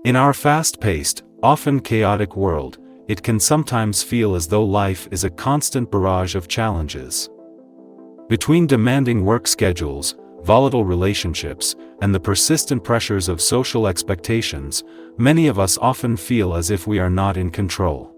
In our fast-paced, often chaotic world, it can sometimes feel as though life is a constant barrage of challenges. Between demanding work schedules, volatile relationships, and the persistent pressures of social expectations, many of us often feel as if we are not in control.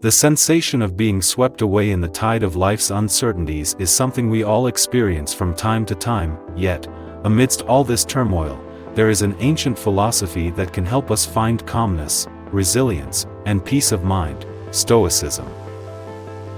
The sensation of being swept away in the tide of life's uncertainties is something we all experience from time to time, yet, amidst all this turmoil, there is an ancient philosophy that can help us find calmness, resilience, and peace of mind: Stoicism.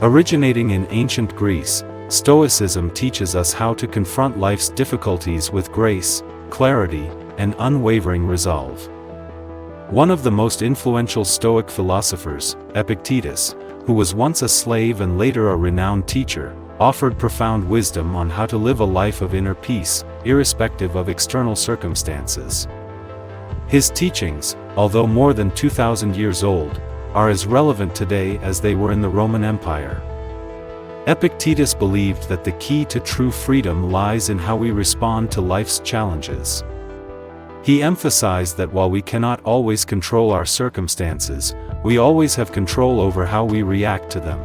Originating in ancient Greece, Stoicism teaches us how to confront life's difficulties with grace, clarity, and unwavering resolve. One of the most influential Stoic philosophers, Epictetus, who was once a slave and later a renowned teacher, offered profound wisdom on how to live a life of inner peace, irrespective of external circumstances. His teachings, although more than 2,000 years old, are as relevant today as they were in the Roman Empire. Epictetus believed that the key to true freedom lies in how we respond to life's challenges. He emphasized that while we cannot always control our circumstances, we always have control over how we react to them.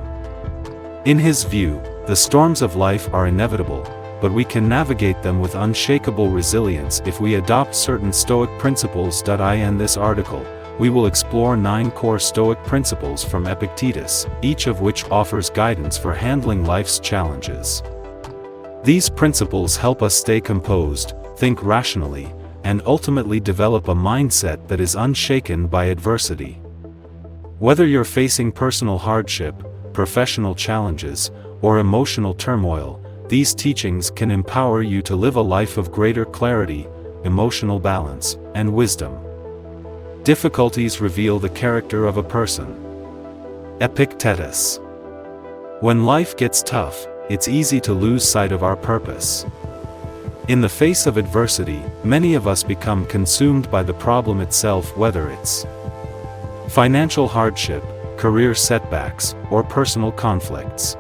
In his view, the storms of life are inevitable, but we can navigate them with unshakable resilience if we adopt certain Stoic principles. In this article, we will explore 9 core Stoic principles from Epictetus, each of which offers guidance for handling life's challenges. These principles help us stay composed, think rationally, and ultimately develop a mindset that is unshaken by adversity. Whether you're facing personal hardship, professional challenges, or emotional turmoil, these teachings can empower you to live a life of greater clarity, emotional balance, and wisdom. Difficulties reveal the character of a person. Epictetus. When life gets tough, it's easy to lose sight of our purpose. In the face of adversity, many of us become consumed by the problem itself, whether it's financial hardship, career setbacks, or personal conflicts.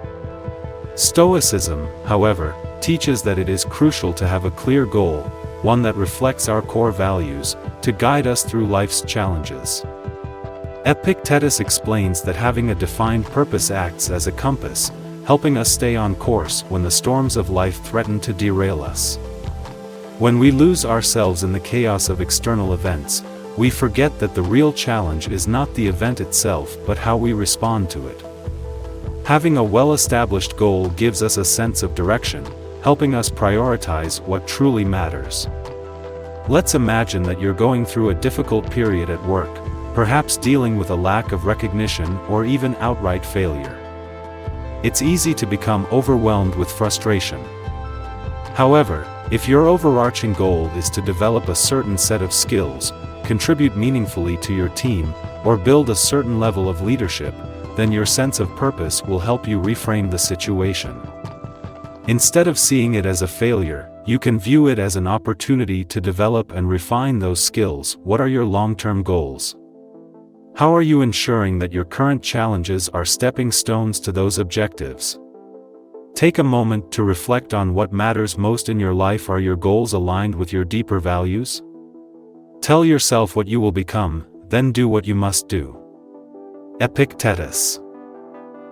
Stoicism, however, teaches that it is crucial to have a clear goal, one that reflects our core values, to guide us through life's challenges. Epictetus explains that having a defined purpose acts as a compass, helping us stay on course when the storms of life threaten to derail us. When we lose ourselves in the chaos of external events, we forget that the real challenge is not the event itself but how we respond to it. Having a well-established goal gives us a sense of direction, helping us prioritize what truly matters. Let's imagine that you're going through a difficult period at work, perhaps dealing with a lack of recognition or even outright failure. It's easy to become overwhelmed with frustration. However, if your overarching goal is to develop a certain set of skills, contribute meaningfully to your team, or build a certain level of leadership, then your sense of purpose will help you reframe the situation. Instead of seeing it as a failure, you can view it as an opportunity to develop and refine those skills. What are your long-term goals? How are you ensuring that your current challenges are stepping stones to those objectives? Take a moment to reflect on what matters most in your life. Are your goals aligned with your deeper values? Tell yourself what you will become, then do what you must do. Epictetus.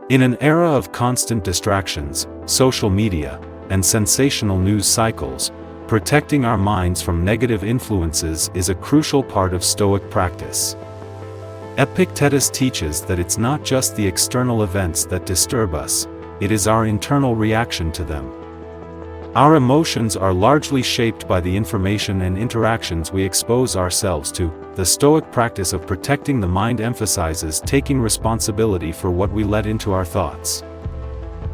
In an era of constant distractions, social media, and sensational news cycles, protecting our minds from negative influences is a crucial part of Stoic practice. Epictetus teaches that it's not just the external events that disturb us, it is our internal reaction to them. Our emotions are largely shaped by the information and interactions we expose ourselves to. The Stoic practice of protecting the mind emphasizes taking responsibility for what we let into our thoughts.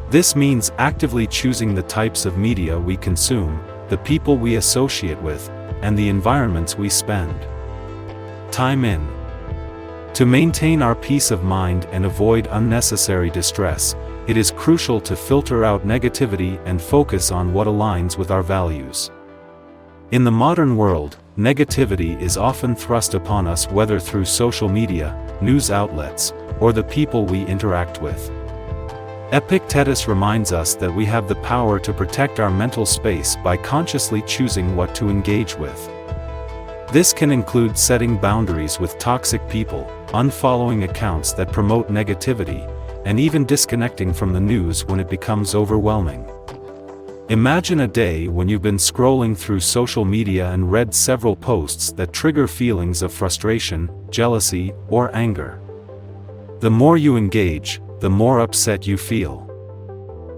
This means actively choosing the types of media we consume, the people we associate with, and the environments we spend time in. To maintain our peace of mind and avoid unnecessary distress, it is crucial to filter out negativity and focus on what aligns with our values. In the modern world, negativity is often thrust upon us, whether through social media, news outlets, or the people we interact with. Epictetus reminds us that we have the power to protect our mental space by consciously choosing what to engage with. This can include setting boundaries with toxic people, unfollowing accounts that promote negativity, and even disconnecting from the news when it becomes overwhelming. Imagine a day when you've been scrolling through social media and read several posts that trigger feelings of frustration, jealousy, or anger. The more you engage, the more upset you feel.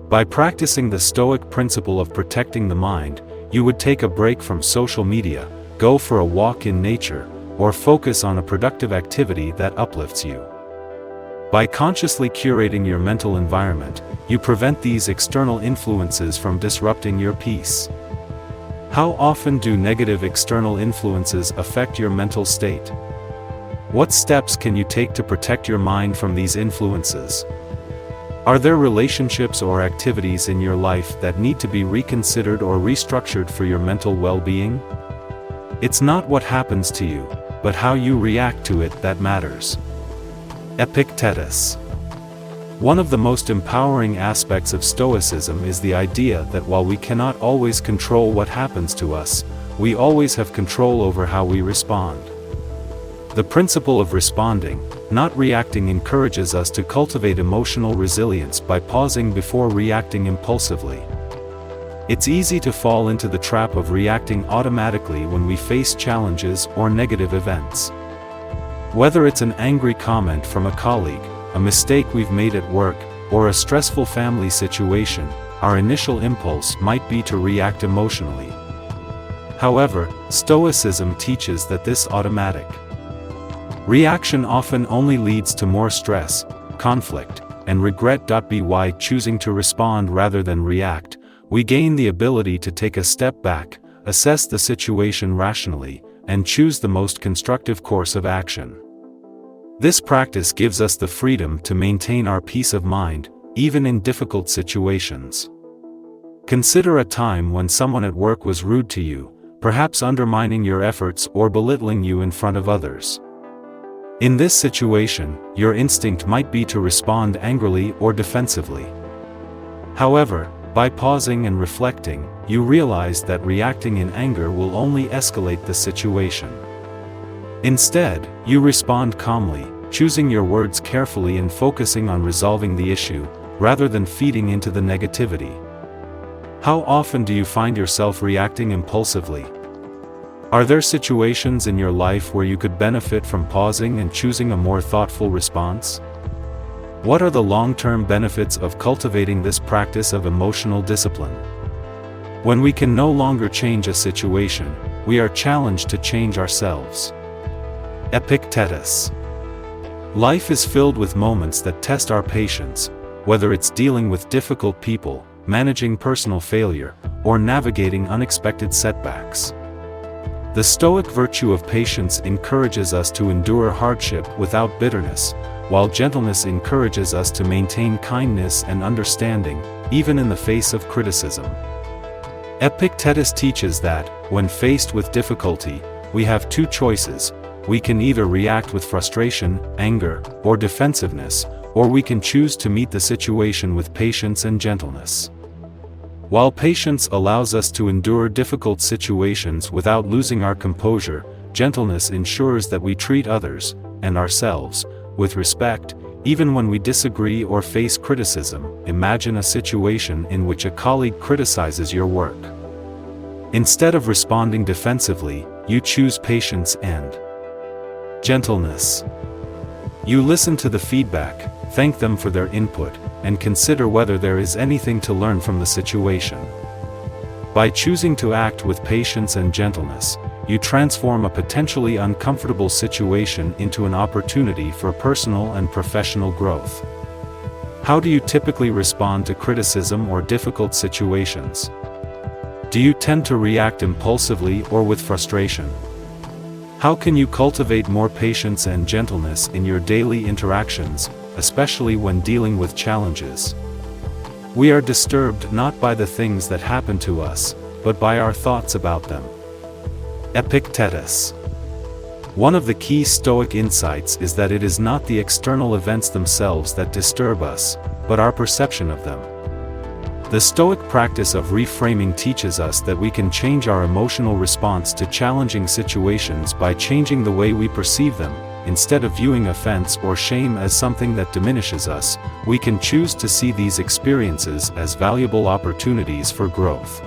By practicing the Stoic principle of protecting the mind, you would take a break from social media, go for a walk in nature, or focus on a productive activity that uplifts you. By consciously curating your mental environment, you prevent these external influences from disrupting your peace. How often do negative external influences affect your mental state? What steps can you take to protect your mind from these influences? Are there relationships or activities in your life that need to be reconsidered or restructured for your mental well-being? It's not what happens to you, but how you react to it that matters. Epictetus. One of the most empowering aspects of Stoicism is the idea that while we cannot always control what happens to us, we always have control over how we respond. The principle of responding, not reacting, encourages us to cultivate emotional resilience by pausing before reacting impulsively. It's easy to fall into the trap of reacting automatically when we face challenges or negative events. Whether it's an angry comment from a colleague, a mistake we've made at work, or a stressful family situation, our initial impulse might be to react emotionally. However, Stoicism teaches that this automatic reaction often only leads to more stress, conflict, and regret. By choosing to respond rather than react, we gain the ability to take a step back, assess the situation rationally, and choose the most constructive course of action. This practice gives us the freedom to maintain our peace of mind, even in difficult situations. Consider a time when someone at work was rude to you, perhaps undermining your efforts or belittling you in front of others. In this situation, your instinct might be to respond angrily or defensively. However, by pausing and reflecting, you realize that reacting in anger will only escalate the situation. Instead, you respond calmly, choosing your words carefully and focusing on resolving the issue, rather than feeding into the negativity. How often do you find yourself reacting impulsively? Are there situations in your life where you could benefit from pausing and choosing a more thoughtful response? What are the long-term benefits of cultivating this practice of emotional discipline? When we can no longer change a situation, we are challenged to change ourselves. Epictetus. Life is filled with moments that test our patience, whether it's dealing with difficult people, managing personal failure, or navigating unexpected setbacks. The Stoic virtue of patience encourages us to endure hardship without bitterness, while gentleness encourages us to maintain kindness and understanding, even in the face of criticism. Epictetus teaches that, when faced with difficulty, we have two choices. We can either react with frustration, anger, or defensiveness, or we can choose to meet the situation with patience and gentleness. While patience allows us to endure difficult situations without losing our composure, gentleness ensures that we treat others, and ourselves, with respect, even when we disagree or face criticism. Imagine a situation in which a colleague criticizes your work. Instead of responding defensively, you choose patience and gentleness. You listen to the feedback, thank them for their input, and consider whether there is anything to learn from the situation. By choosing to act with patience and gentleness, you transform a potentially uncomfortable situation into an opportunity for personal and professional growth. How do you typically respond to criticism or difficult situations? Do you tend to react impulsively or with frustration? How can you cultivate more patience and gentleness in your daily interactions, especially when dealing with challenges? We are disturbed not by the things that happen to us, but by our thoughts about them. Epictetus. One of the key Stoic insights is that it is not the external events themselves that disturb us, but our perception of them. The Stoic practice of reframing teaches us that we can change our emotional response to challenging situations by changing the way we perceive them. Instead of viewing offense or shame as something that diminishes us, we can choose to see these experiences as valuable opportunities for growth.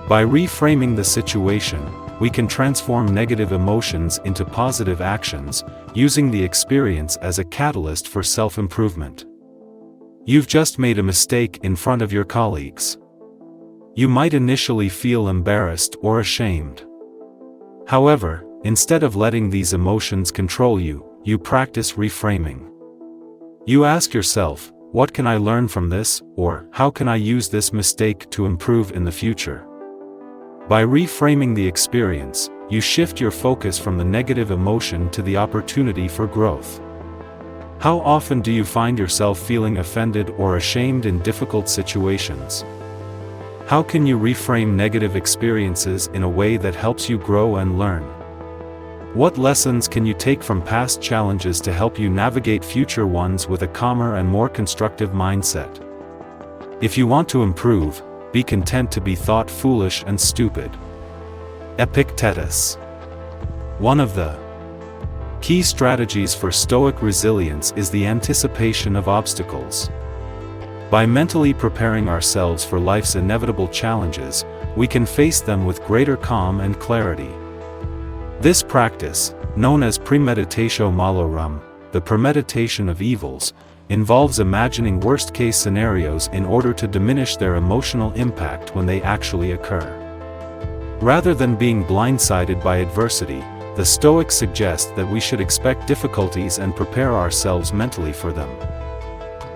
By reframing the situation, we can transform negative emotions into positive actions, using the experience as a catalyst for self-improvement. You've just made a mistake in front of your colleagues. You might initially feel embarrassed or ashamed. However, instead of letting these emotions control you, you practice reframing. You ask yourself, what can I learn from this, or how can I use this mistake to improve in the future? By reframing the experience, you shift your focus from the negative emotion to the opportunity for growth. How often do you find yourself feeling offended or ashamed in difficult situations? How can you reframe negative experiences in a way that helps you grow and learn? What lessons can you take from past challenges to help you navigate future ones with a calmer and more constructive mindset? If you want to improve, be content to be thought foolish and stupid. Epictetus. One of the key strategies for Stoic resilience is the anticipation of obstacles. By mentally preparing ourselves for life's inevitable challenges, we can face them with greater calm and clarity. This practice, known as premeditatio malorum, the premeditation of evils, involves imagining worst-case scenarios in order to diminish their emotional impact when they actually occur. Rather than being blindsided by adversity, the Stoics suggest that we should expect difficulties and prepare ourselves mentally for them.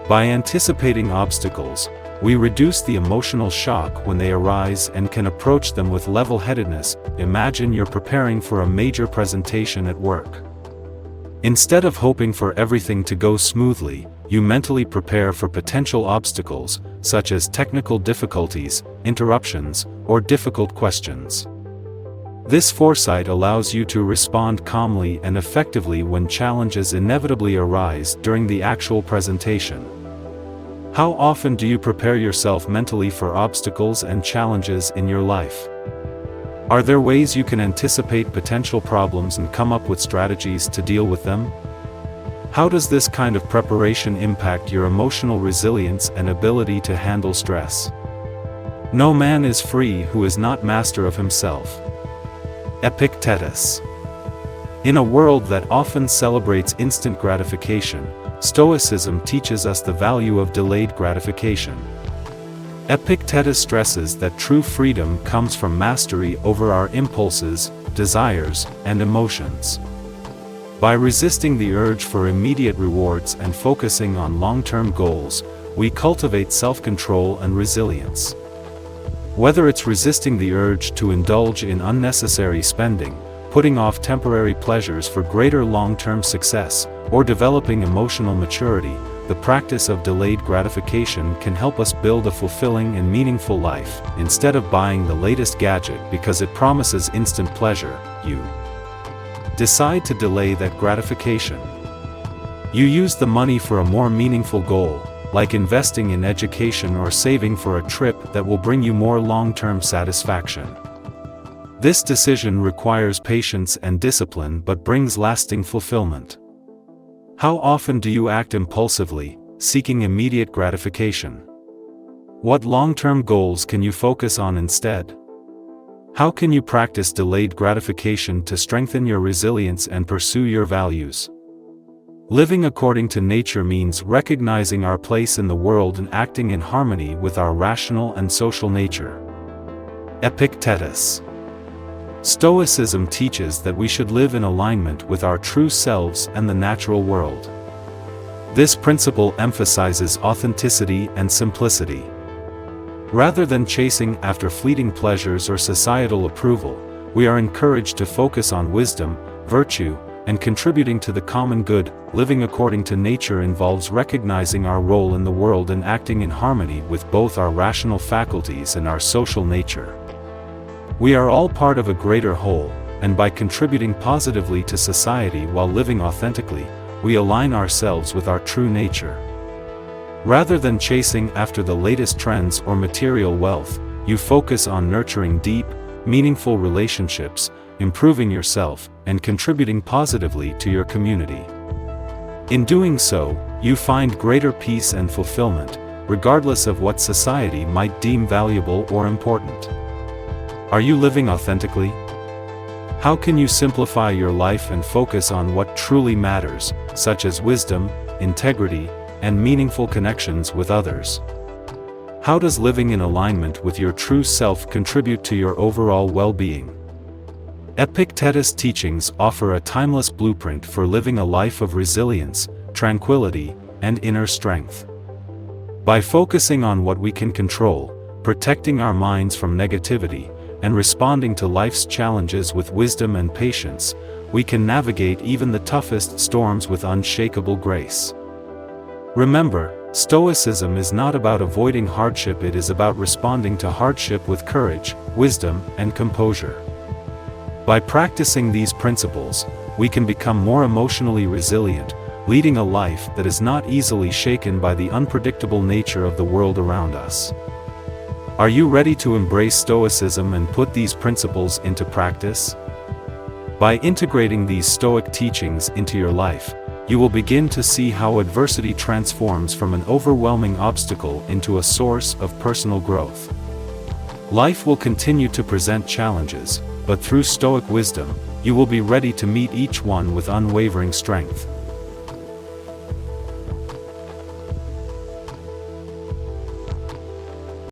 By anticipating obstacles, we reduce the emotional shock when they arise and can approach them with level-headedness. Imagine you're preparing for a major presentation at work. Instead of hoping for everything to go smoothly, you mentally prepare for potential obstacles, such as technical difficulties, interruptions, or difficult questions. This foresight allows you to respond calmly and effectively when challenges inevitably arise during the actual presentation. How often do you prepare yourself mentally for obstacles and challenges in your life? Are there ways you can anticipate potential problems and come up with strategies to deal with them? How does this kind of preparation impact your emotional resilience and ability to handle stress? No man is free who is not master of himself. Epictetus. In a world that often celebrates instant gratification, Stoicism teaches us the value of delayed gratification. Epictetus stresses that true freedom comes from mastery over our impulses, desires, and emotions. By resisting the urge for immediate rewards and focusing on long-term goals, we cultivate self-control and resilience. Whether it's resisting the urge to indulge in unnecessary spending, putting off temporary pleasures for greater long-term success, or developing emotional maturity, the practice of delayed gratification can help us build a fulfilling and meaningful life. Instead of buying the latest gadget because it promises instant pleasure, you decide to delay that gratification. You use the money for a more meaningful goal, like investing in education or saving for a trip that will bring you more long-term satisfaction. This decision requires patience and discipline but brings lasting fulfillment. How often do you act impulsively, seeking immediate gratification? What long-term goals can you focus on instead? How can you practice delayed gratification to strengthen your resilience and pursue your values? Living according to nature means recognizing our place in the world and acting in harmony with our rational and social nature. Epictetus. Stoicism teaches that we should live in alignment with our true selves and the natural world. This principle emphasizes authenticity and simplicity. Rather than chasing after fleeting pleasures or societal approval, we are encouraged to focus on wisdom, virtue, and contributing to the common good. Living according to nature involves recognizing our role in the world and acting in harmony with both our rational faculties and our social nature. We are all part of a greater whole, and by contributing positively to society while living authentically, we align ourselves with our true nature. Rather than chasing after the latest trends or material wealth, you focus on nurturing deep, meaningful relationships, improving yourself, and contributing positively to your community. In doing so, you find greater peace and fulfillment, regardless of what society might deem valuable or important. Are you living authentically? How can you simplify your life and focus on what truly matters, such as wisdom, integrity, and meaningful connections with others? How does living in alignment with your true self contribute to your overall well-being? Epictetus' teachings offer a timeless blueprint for living a life of resilience, tranquility, and inner strength. By focusing on what we can control, protecting our minds from negativity, and responding to life's challenges with wisdom and patience, we can navigate even the toughest storms with unshakable grace. Remember, Stoicism is not about avoiding hardship, it is about responding to hardship with courage, wisdom, and composure. By practicing these principles, we can become more emotionally resilient, leading a life that is not easily shaken by the unpredictable nature of the world around us. Are you ready to embrace Stoicism and put these principles into practice? By integrating these Stoic teachings into your life, you will begin to see how adversity transforms from an overwhelming obstacle into a source of personal growth. Life will continue to present challenges, but through Stoic wisdom, you will be ready to meet each one with unwavering strength.